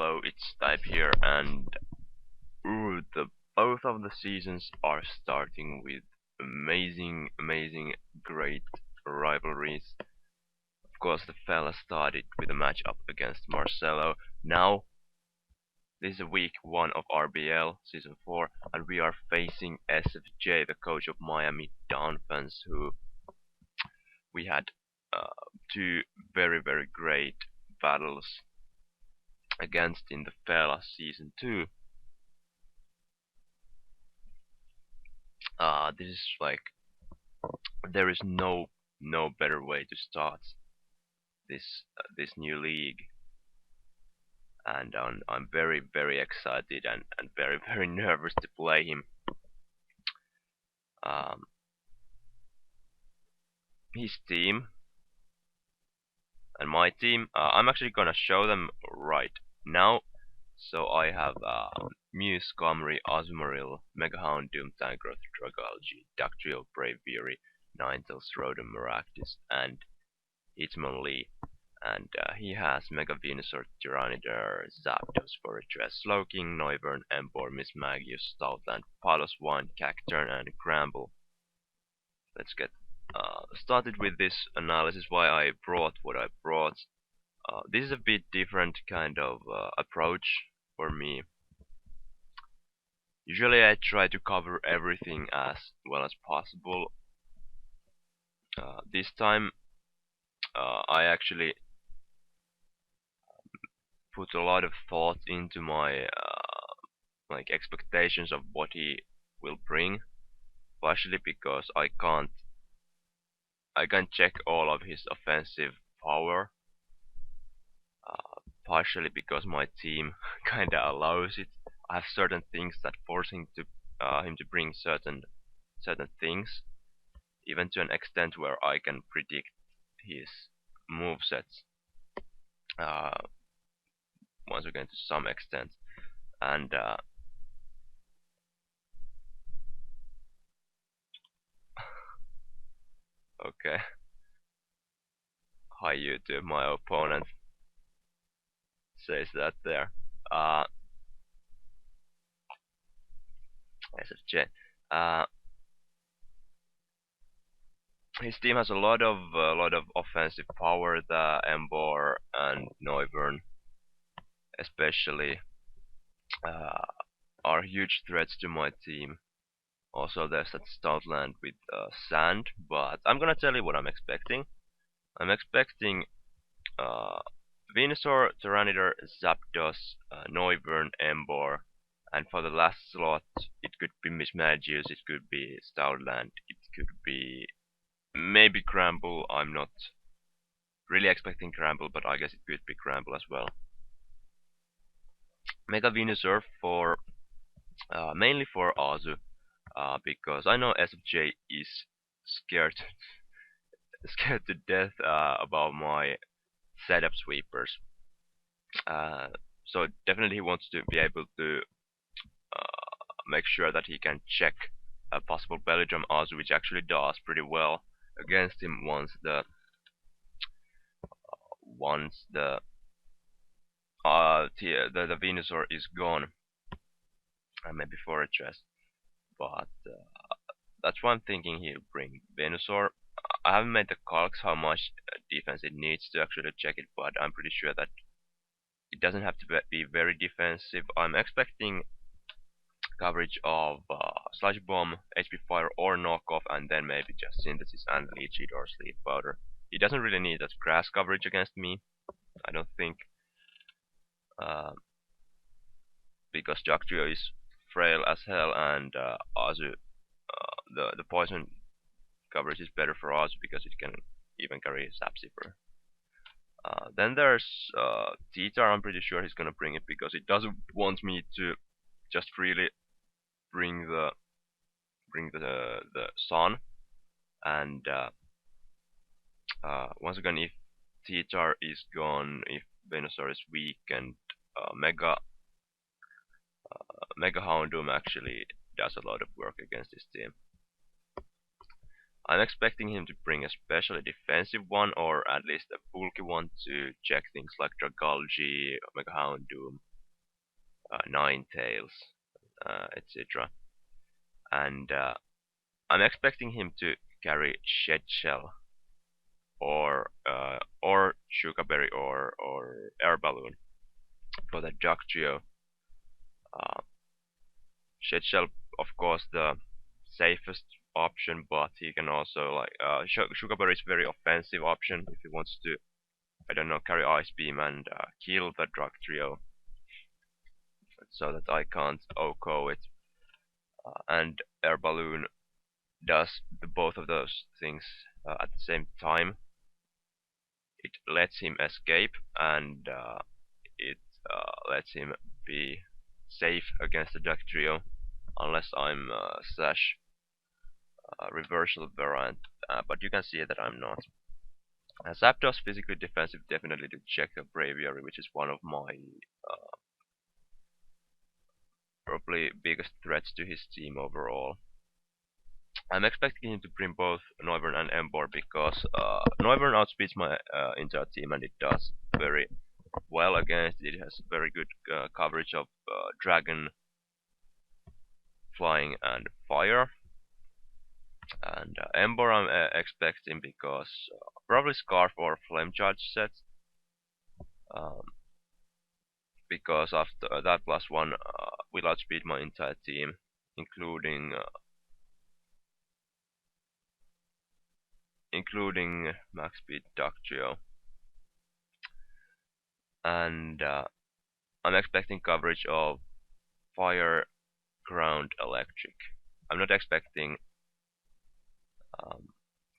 Hello, it's Type here, and both of the seasons are starting with amazing, great rivalries. Of course, the fella started with a match up against Marcelo. Now, this is week 1 of RBL season 4, and we are facing SFJ, the coach of Miami Donphans, who we had uh, two very great battles against in the fella season 2. This is like there is no better way to start this new league, and I'm very excited and very nervous to play him. Um, his team and my team, I'm actually gonna show them right now. So I have Muse, Comrie, Azumarill, Megahound, Doom, Tangrowth, Dragalge, Dactrio, Brave Fury, Ninetales, Rodent, Maractus, and Hitmonlee. And he has Mega Venusaur, Tyranitar, Zapdos, Fortress, Slowking, Noivern, Emboar, Mismagius, Stoutland, Paloswine, Cacturn, and Gramble. Let's get started with this analysis, why I brought what I brought. This is a bit different kind of approach for me. Usually I try to cover everything as well as possible. This time I actually put a lot of thought into my like expectations of what he will bring, partially because I can't check all of his offensive power, partially because my team kinda allows it. I have certain things that force him to bring certain things, even to an extent where I can predict his movesets. Once again, to some extent, and okay. Hi YouTube, my opponent says that there. SFJ. His team has a lot of offensive power. The Emboar and Noivern, especially, are huge threats to my team. Also, there's that Stoutland with sand, but I'm gonna tell you what I'm expecting. I'm expecting Venusaur, Tyranitar, Zapdos, Noivern, Emboar, and for the last slot, it could be Mismagius, it could be Stoutland, it could be maybe Gramble. I'm not really expecting Gramble, but I guess it could be Gramble as well. Mega Venusaur for mainly for Azu, because I know SFJ is scared to death about my setup sweepers. So definitely he wants to be able to make sure that he can check a possible belly drum Azu, which actually does pretty well against him once the Venusaur is gone, and maybe Fortress. But that's one thing he'll bring. Venusaur, I haven't made the calcs how much defense it needs to actually check it, but I'm pretty sure that it doesn't have to be very defensive. I'm expecting coverage of Sludge Bomb, HP Fire or Knockoff, and then maybe just Synthesis and Leech Seed or Sleep Powder. He doesn't really need that grass coverage against me, I don't think, because Dactrio is frail as hell, and Azu, the poison coverage is better for Azu because it can even carry Sapsipper. Then there's Titar. I'm pretty sure he's gonna bring it because it doesn't want me to just really bring the sun. And once again, if Titar is gone, if Venusaur is weak, and Mega Houndoom actually does a lot of work against this team. I'm expecting him to bring a especially defensive one, or at least a bulky one to check things like Dragalge, Mega Houndoom, Nine Tails, etc. And I'm expecting him to carry Shed Shell or Sugarberry or Air Balloon for the Duck Trio. Uh, Shed Shell, of course, the safest option, but he can also like Sugarberry is very offensive option if he wants to, I don't know, carry Ice Beam and kill the Drug Trio, so that I can't OHKO it. And Air Balloon does both of those things at the same time. It lets him escape, and it lets him be safe against the Duck Trio, unless I'm slash reversal variant, but you can see that I'm not. Zapdos physically defensive, definitely to check the Braviary, which is one of my probably biggest threats to his team overall. I'm expecting him to bring both Noivern and Emboar because Noivern outspeeds my entire team, and it does very well against it. It has very good coverage of Dragon, Flying, and Fire. And Emboar I'm expecting because probably Scarf or Flame Charge set. Because after that +1 will outspeed my entire team, including max speed Duck Trio. And I'm expecting coverage of Fire, Ground, Electric. I'm not expecting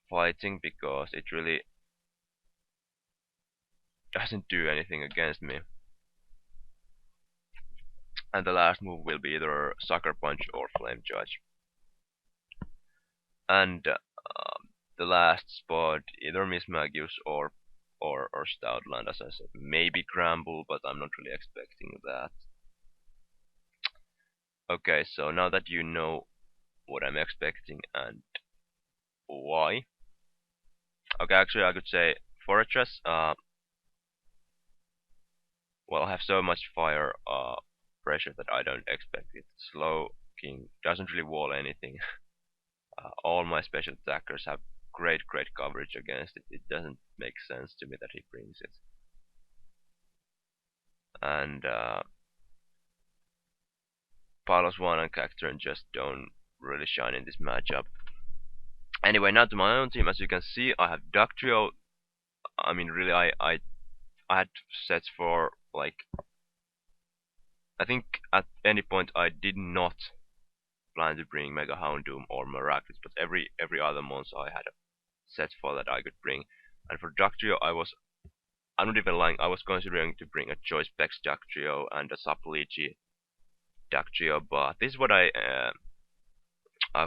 fighting because it really doesn't do anything against me. And the last move will be either Sucker Punch or Flame Charge. And the last spot, either Mismagius or Stoutland, as I said. Maybe Gramble, but I'm not really expecting that. Okay, so now that you know what I'm expecting and why. Okay, actually I could say Fortress, well, I have so much fire pressure that I don't expect it. Slow King doesn't really wall anything. All my special attackers have great coverage against it. It doesn't make sense to me that he brings it. And Pylos1 and Cacturne just don't really shine in this matchup. Anyway, now to my own team. As you can see, I have Duck Trio. I mean, really, I had sets for like, I think at any point I did not plan to bring Mega Houndoom or Miraculous, but every other month I had a set for that I could bring. And for Duck Trio, I'm not even lying, I was considering to bring a Choice Specs Duck Trio and a Supplegy Duck Trio, but this is what I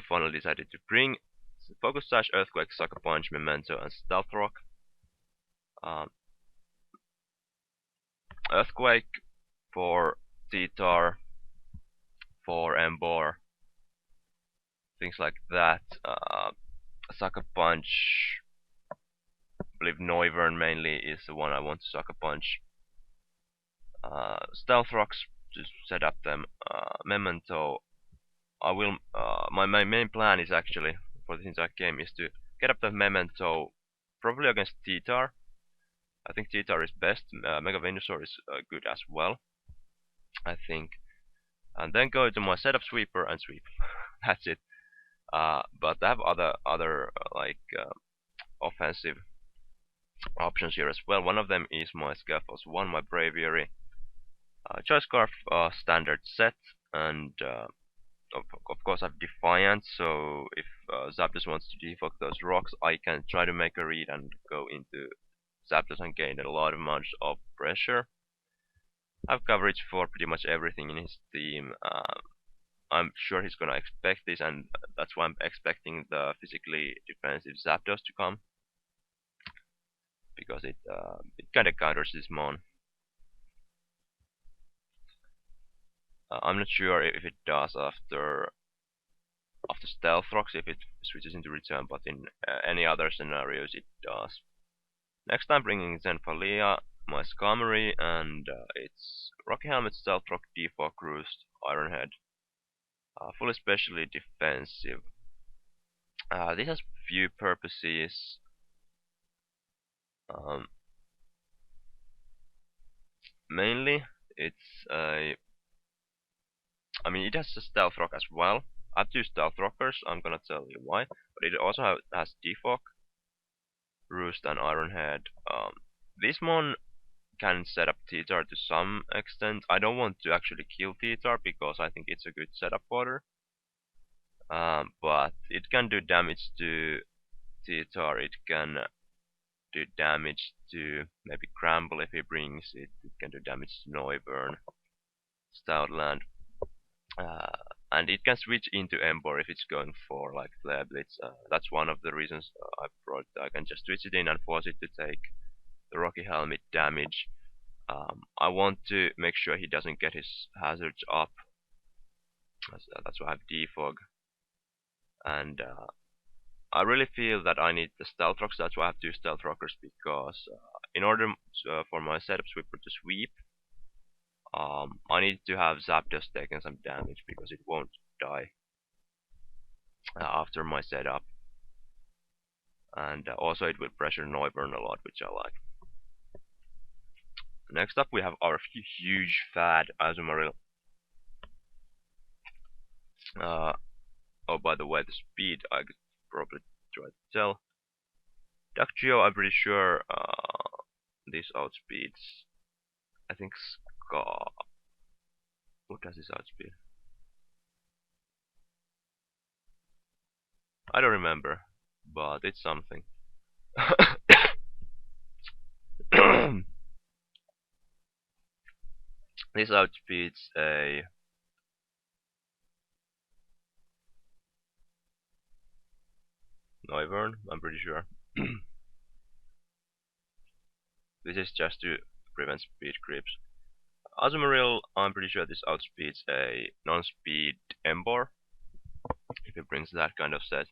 finally decided to bring. Focus Sash, Earthquake, Sucker Punch, Memento, and Stealth Rock. Earthquake for T-Tar, for Emboar, things like that. Sucker Punch, I believe Noivern mainly is the one I want to Sucker Punch. Stealth Rocks to set up them. Memento, I will. My main plan is actually for this entire game is to get up the Memento, probably against T-Tar. I think T-Tar is best. Mega Venusaur is good as well, I think. And then go to my setup sweeper and sweep. That's it. But I have other like offensive options here as well. One of them is my Scaffolds 1, my Braviary, Choice Scarf standard set, and of course I have Defiant, so if Zapdos wants to defog those rocks, I can try to make a read and go into Zapdos and gain a lot of amounts of pressure. I have coverage for pretty much everything in his team. I'm sure he's gonna expect this, and that's why I'm expecting the physically defensive Zapdos to come, because it kinda counters this Mon. I'm not sure if it does after Stealth Rocks, if it switches into Return, but in any other scenarios it does. Next I'm bringing Zenfalia. my Skarmory, and it's Rocky Helmet, Stealth Rock, Defog, Roost, Iron Head. Fully specially defensive. This has few purposes. Um, Mainly, it's a. I mean, it has a Stealth Rock as well. I have two Stealth Rockers. I'm gonna tell you why. But it also has Defog, Roost, and Iron Head. This one can set up T-Tar to some extent. I don't want to actually kill T-Tar because I think it's a good setup fodder. But it can do damage to T-Tar. It can do damage to maybe Cramble if he brings it. It can do damage to Noivern, Stoutland. And it can switch into Ember if it's going for like Flare Blitz. That's one of the reasons I brought. I can just switch it in and force it to take the Rocky Helmet damage. I want to make sure he doesn't get his hazards up. That's why I have Defog. And I really feel that I need the Stealth Rocks. That's why I have two Stealth Rockers, because in order for my setup sweeper to sweep, I need to have Zapdos taking some damage because it won't die after my setup. And also it will pressure Noivern a lot, which I like. Next up we have our huge fad Azumarill. Oh, by the way, the speed I could probably try to tell. Dactrio, I'm pretty sure this outspeeds. I think Ska. What does this outspeed? I don't remember, but it's something. This outspeeds a Noivern, I'm pretty sure. This is just to prevent speed creeps. Azumarill, I'm pretty sure this outspeeds a non-speed Ember, if it brings that kind of set,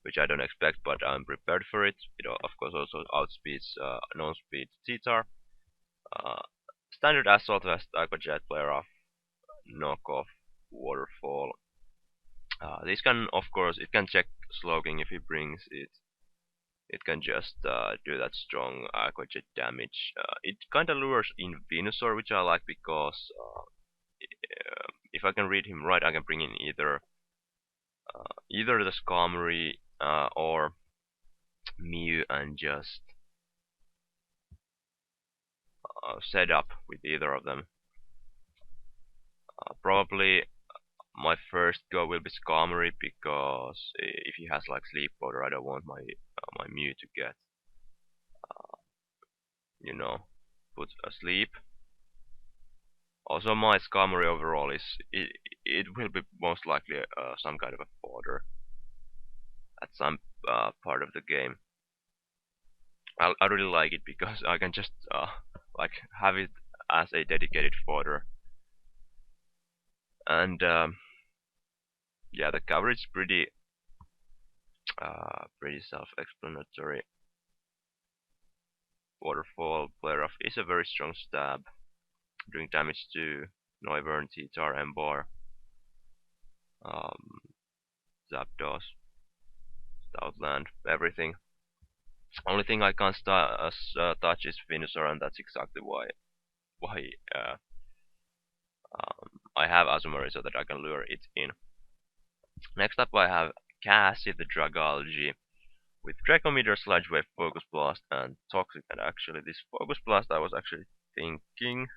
which I don't expect, but I'm prepared for it. It of course also outspeeds non-speed T-Tar. Standard Assault Vest, Aqua Jet, Flare Off, Knockoff, Waterfall. This can, of course, it can check Slowking if he brings it. It can just do that strong Aqua Jet damage. It kinda lures in Venusaur, which I like because if I can read him right, I can bring in either the Skarmory or Mew and just set up with either of them. Probably my first go will be Skarmory because if he has like Sleep Powder, I don't want my Mew to get you know, put asleep. Also, my Skarmory overall is it will be most likely some kind of a fodder at some part of the game. I really like it because I can just like have it as a dedicated fodder, and yeah, the coverage is pretty self-explanatory. Waterfall, Flare Off is a very strong stab, doing damage to Noivern, T-Tar, Ember, Zapdos, Stoutland, everything. Only thing I can't touch is Venusaur, and that's exactly why I have Azumarill, so that I can lure it in. Next up I have Cassie the Dragology with Draco Meteor, Sludge Wave, Focus Blast, and Toxic. And actually this Focus Blast I was actually thinking,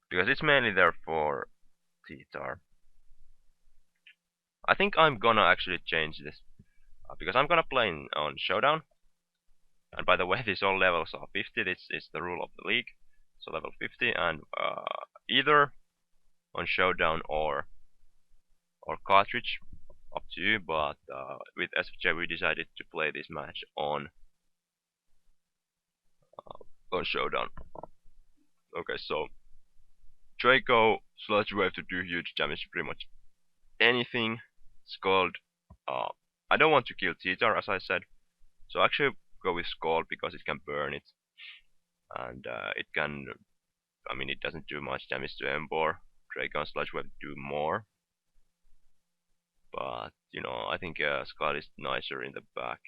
because it's mainly there for T-Tar. I think I'm gonna actually change this, because I'm gonna play on Showdown. And by the way, these all levels are 50, this is the rule of the league. So level 50, and either on Showdown or cartridge, up to you, but with SFJ we decided to play this match on Showdown. Okay, so Draco, Sludge Wave to do huge damage to pretty much anything. Scald, I don't want to kill T-Tar as I said, so actually go with Scald because it can burn it. and it can. I mean, it doesn't do much damage to Embor. Dragon Sludge Wave do more, but you know, I think Skull is nicer in the back.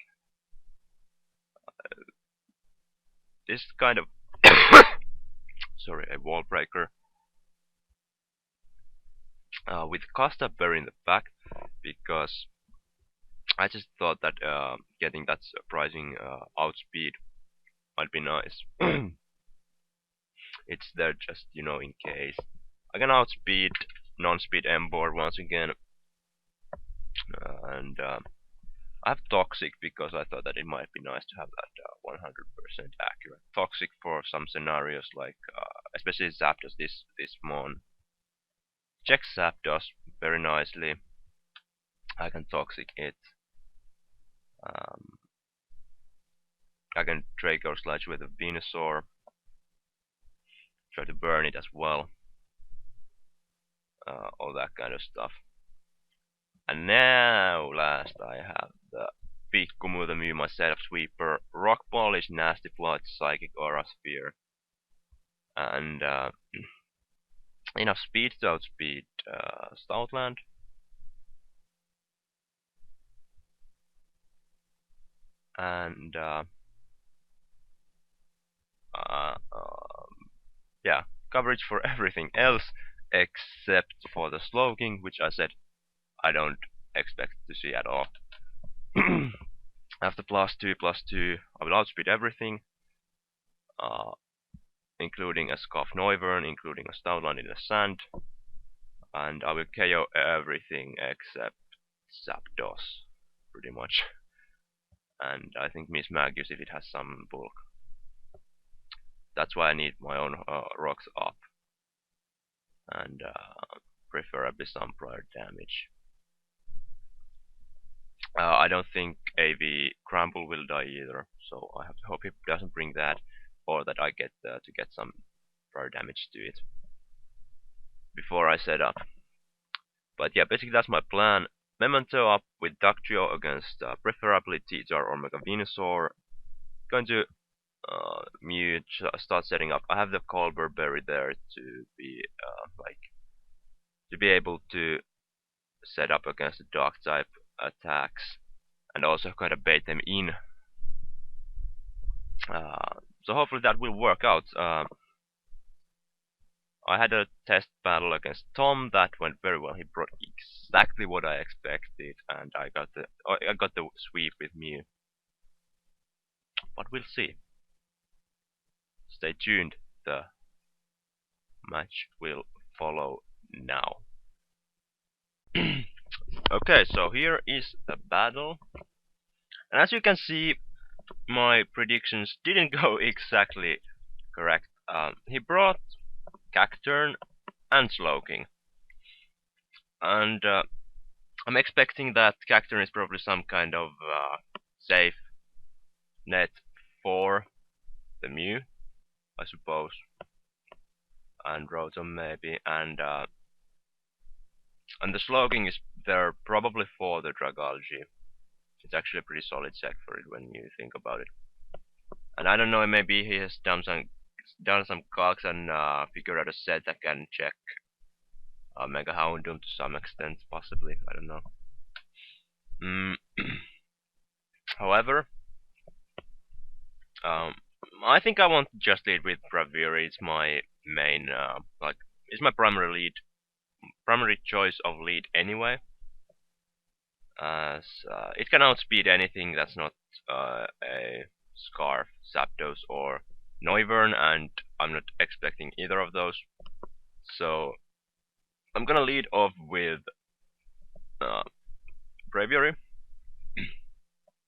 This is kind of sorry, a wall breaker with Casta Berry in the back, because I just thought that getting that surprising outspeed might be nice. It's there just, you know, in case. I can outspeed non-speed Embor once again, and I have Toxic because I thought that it might be nice to have that 100% accurate. Toxic for some scenarios like, especially Zapdos this mon. Checks Zapdos very nicely. I can Toxic it. I can Draco Sludge with a Venusaur. Try to burn it as well. All that kind of stuff. And now, last, I have the Pikkumu, the Mew, my setup sweeper, Rock Polish, Nasty Plot, Psychic Aura Sphere, and enough speed to outspeed Stoutland. And yeah, coverage for everything else except for the Slowking, which I said I don't expect to see at all. After +2/+2, I will outspeed everything, including a Scoff Noivern, including a Stoutland in the sand, and I will KO everything except Zapdos, pretty much. And I think Miss Magus if it has some bulk. That's why I need my own rocks up, and preferably some prior damage. I don't think AV Crumble will die either, so I have to hope he doesn't bring that, or that I get to get some prior damage to it before I set up. But yeah, basically that's my plan. Memento up with Dugtrio against preferably T-Jar or Mega Venusaur. Going to Mew, start setting up. I have the Colbur Berry there to be to be able to set up against the Dark type attacks, and also kind of bait them in. So hopefully that will work out. I had a test battle against Tom that went very well. He brought exactly what I expected, and I got the sweep with Mew. But we'll see. Stay tuned. The match will follow now. Okay, so here is the battle, and as you can see, my predictions didn't go exactly correct. He brought Cacturn and Slowking, and I'm expecting that Cacturn is probably some kind of safe net for the Mew, I suppose, and Rotom maybe, and the Slowking is there probably for the Dragalge. It's actually a pretty solid set for it when you think about it. And I don't know, maybe he has done some calcs and figured out a set that can check Mega Houndoom to some extent, possibly. I don't know. However, I think I want to just lead with Braviary. It's my main, it's my primary choice of lead anyway. As it can outspeed anything that's not a Scarf, Zapdos, or Noivern, and I'm not expecting either of those. So I'm gonna lead off with Braviary,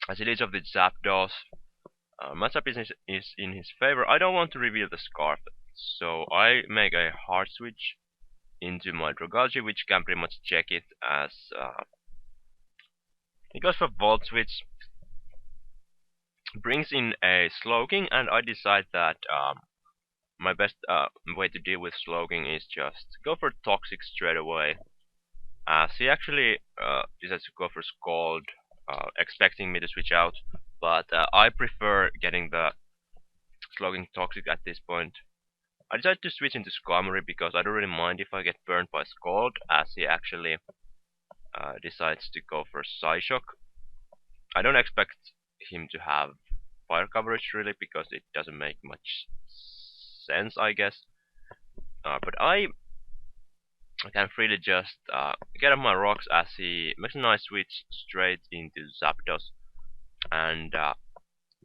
as it is of the Zapdos. Matchup is in his favor. I don't want to reveal the Scarf, so I make a hard switch into my Dragalge, which can pretty much check it, as he goes for Volt Switch, brings in a Slowking, and I decide that my best way to deal with Slowking is just go for Toxic straight away, as he actually decides to go for Scald, expecting me to switch out, but I prefer getting the Slogging Toxic at this point. I decided to switch into Skarmory because I don't really mind if I get burned by Scald, as he actually decides to go for Psyshock. I don't expect him to have fire coverage really, because it doesn't make much sense, I guess. But I can freely just get up my rocks as he makes a nice switch straight into Zapdos. And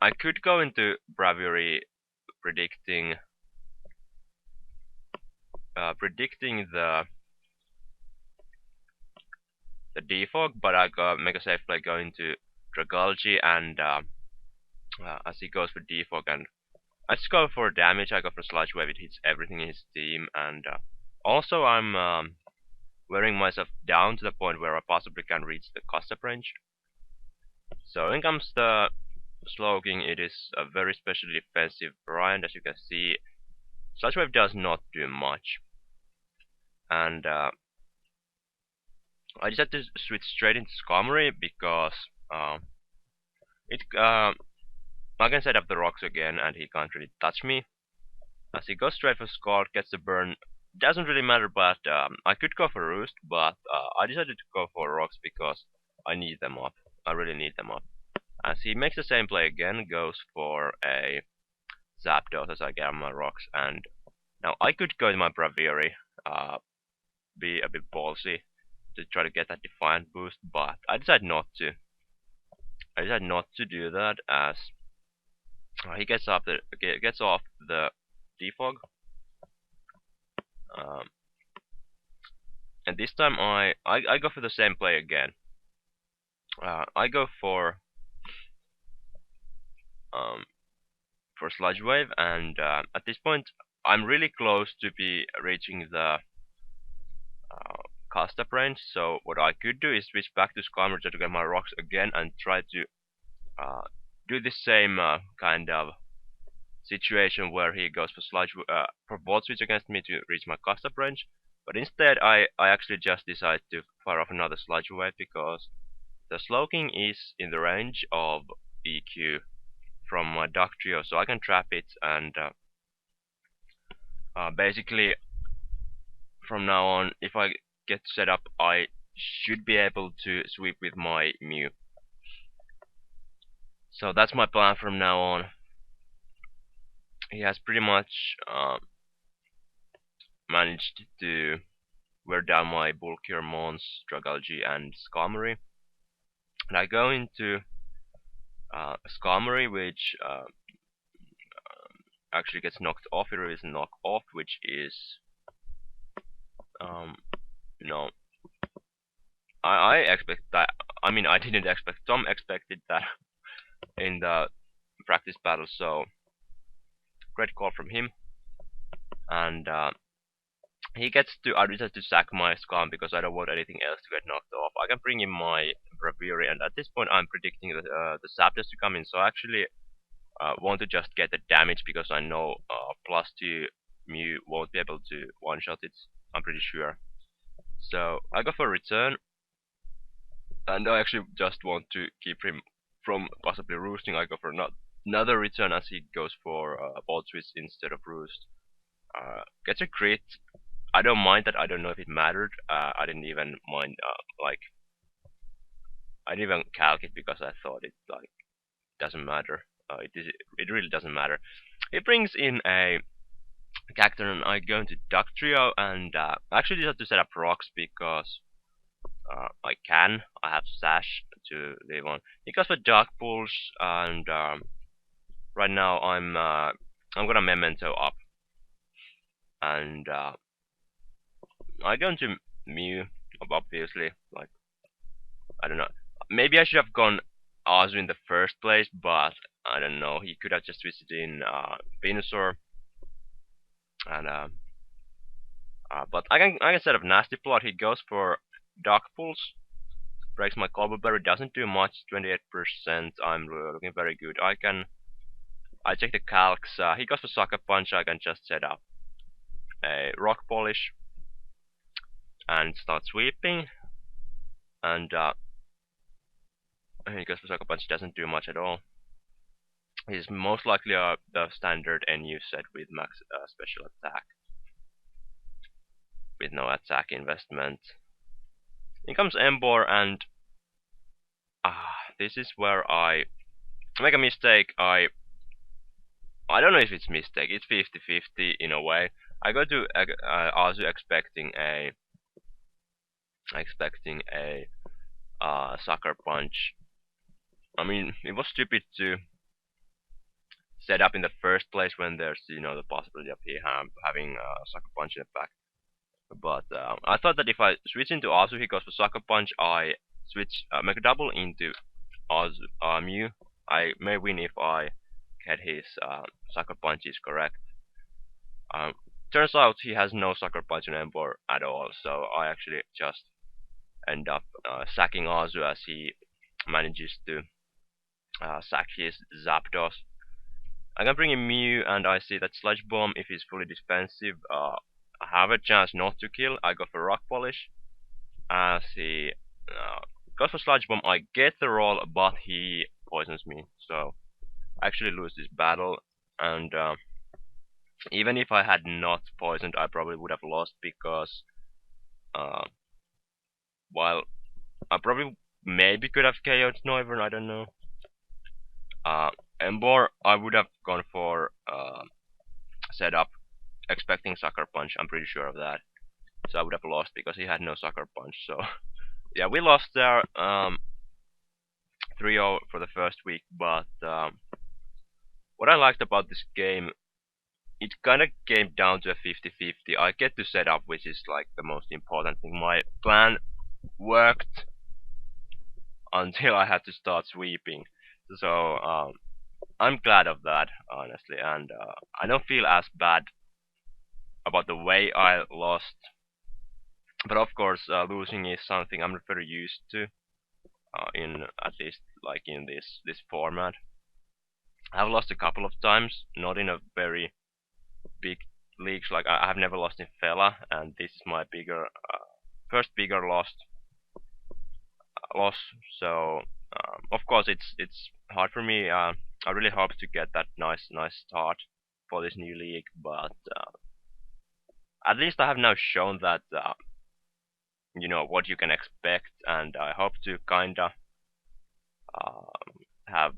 I could go into Braviary predicting the defog, but I make a safe play going to Dragalge, and as he goes for defog, and I just go for damage. I go for Sludge Wave. It hits everything in his team, and also I'm wearing myself down to the point where I possibly can reach the Custap range. So in comes the Slowking. It is a very specially defensive variant, as you can see. Sludge Wave does not do much, and I decided to switch straight into Skarmory because I can set up the rocks again, and he can't really touch me. As he goes straight for Scald, gets the burn. Doesn't really matter, but I could go for Roost, but I decided to go for rocks because I need them up. I really need them up. As he makes the same play again, goes for a Zapdos as I get on my rocks, and now I could go to my Braviary, be a bit ballsy to try to get that Defiant boost, but I decided not to. I decided not to do that, as he gets off the defog, and this time I go for the same play again. I go for Sludge Wave, and at this point I'm really close to be reaching the Custap range. So what I could do is switch back to Skarmory to get my rocks again and try to do the same kind of situation where he goes for Volt Switch against me to reach my Custap range. But instead I actually just decide to fire off another Sludge Wave because the Slowking is in the range of EQ from my Duck Trio, so I can trap it, and basically from now on, if I get set up, I should be able to sweep with my Mew. So that's my plan from now on. He has pretty much managed to wear down my bulkier Mons, Dragalge, and Skarmory. And I go into Skarmory, which actually gets knocked off. It is knock off, which is no. I expect that. I mean, I didn't expect. Tom expected that in the practice battle, so great call from him. And he gets to. I decided to sack my Scam because I don't want anything else to get knocked off. I can bring in my Braviary, and at this point I'm predicting the Zapdos to come in. So I actually want to just get the damage because I know +2 Mew won't be able to one-shot it. I'm pretty sure. So I go for a return, and I actually just want to keep him from possibly roosting. I go for another return as he goes for Volt Switch instead of Roost. Gets a crit. I don't mind that. I don't know if it mattered. I didn't even mind. I didn't even calc it because I thought it doesn't matter. It really doesn't matter. He brings in a Cacturne, and I go into Duck Trio, and actually just have to set up rocks because I can. I have Sash to live on. He goes for Dark Pulse, and right now I'm gonna Memento up, and I go into Mew, obviously. Like, I don't know. Maybe I should have gone Azu in the first place, but I don't know. He could have just switched in Venusaur, and but I can set up Nasty Plot. He goes for Dark Pulse, breaks my Colbur Berry, doesn't do much, 28%. I'm looking very good. I check the calcs. He goes for Sucker Punch. I can just set up a Rock Polish and start sweeping, and he goes for Sucker Punch, doesn't do much at all. He's most likely the standard NU set with max special attack, with no attack investment. In comes Embor, and this is where I make a mistake. I don't know if it's mistake. It's 50-50 in a way. I go to also expecting a sucker punch. I mean, it was stupid to set up in the first place when there's the possibility of having sucker punch in the back. But I thought that if I switch into Azu, he goes for sucker punch. I switch make a double into Azu Mew. I may win if I get his sucker punches correct. Um, Turns out he has no sucker punch on Embor at all, so I actually just end up sacking Azu as he manages to sack his Zapdos. I can bring in Mew, and I see that Sludge Bomb, if he's fully defensive, I have a chance not to kill. I go for Rock Polish. As he goes for Sludge Bomb, I get the roll, but he poisons me, so I actually lose this battle. And even if I had not poisoned, I probably would have lost because while I probably maybe could have KO'd Noivern, I don't know. Embor, I would have gone for setup, expecting Sucker Punch, I'm pretty sure of that. So I would have lost because he had no Sucker Punch, so yeah, we lost there 3-0 for the first week, but what I liked about this game, it kinda came down to a 50-50. I get to set up, which is like the most important thing. My plan worked until I had to start sweeping. So I'm glad of that, honestly, and I don't feel as bad about the way I lost. But of course, losing is something I'm not very used to, in at least like in this format. I've lost a couple of times, not in a very big leagues. Like I have never lost in Fela, and this is my first bigger loss. So of course it's hard for me. I really hope to get that nice start for this new league, but at least I have now shown that what you can expect, and I hope to kinda have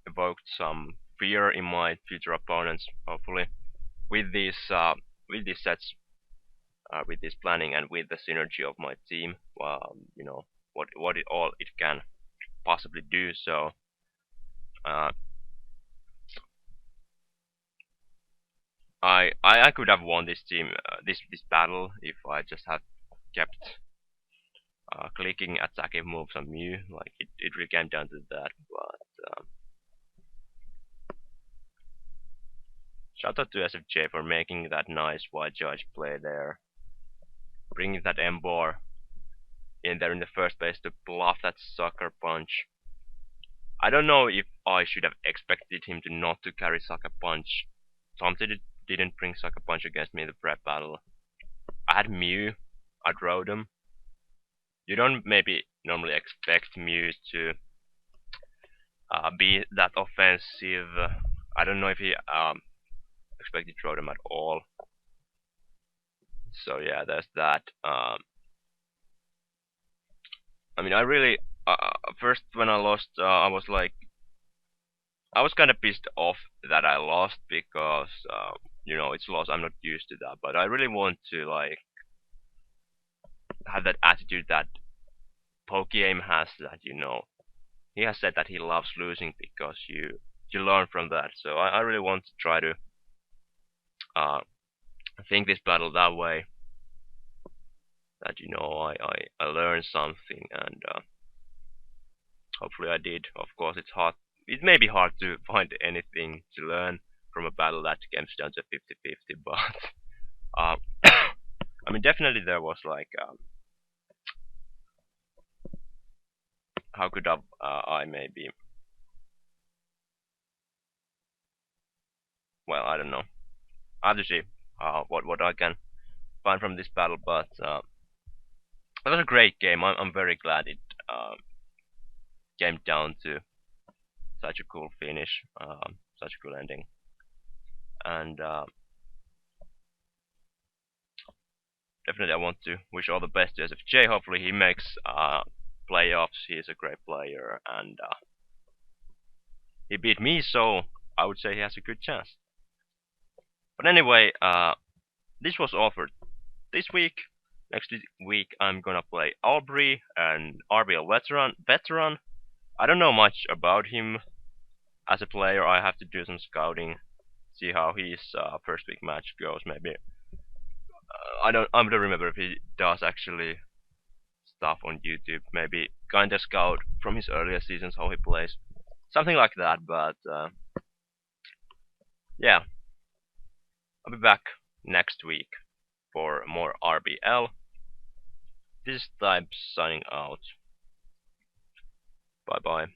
evoked some fear in my future opponents, hopefully, with these sets, with this planning, and with the synergy of my team. What it can possibly do. So I could have won this team, this battle, if I just had kept clicking attacking moves on Mew. Like it really came down to that. But shout out to SFJ for making that nice white judge play there, bringing that Embor in there in the first place to bluff that sucker punch. I don't know if I should have expected him to not to carry sucker punch. Tomty didn't bring sucker punch against me in the prep battle. I had Mew, I rode him. You don't maybe normally expect Mew to be that offensive. I don't know if he expected to rode him at all. So yeah, there's that. I mean, I really first when I lost, I was kind of pissed off that I lost because it's lost. I'm not used to that, but I really want to like have that attitude that Pokeaim has. That he has said that he loves losing because you learn from that. So I really want to try to think this battle that way. That I learned something, and hopefully I did. Of course, it's hard. It may be hard to find anything to learn from a battle that comes down to 50-50, but I mean, definitely there was like, how could I maybe, well, I don't know. I have to see what I can find from this battle, but it was a great game. I'm very glad it came down to such a cool finish, such a cool ending. And definitely I want to wish all the best to SFJ. Hopefully he makes playoffs. He's a great player, and he beat me, so I would say he has a good chance. But anyway, this was all for this week. Next week I'm gonna play Aubrey, an RBL veteran. I don't know much about him as a player. I have to do some scouting, see how his first week match goes. Maybe I don't remember if he does actually stuff on YouTube. Maybe kinda scout from his earlier seasons how he plays, something like that. But yeah, I'll be back next week for more RBL. This time signing out. Bye bye.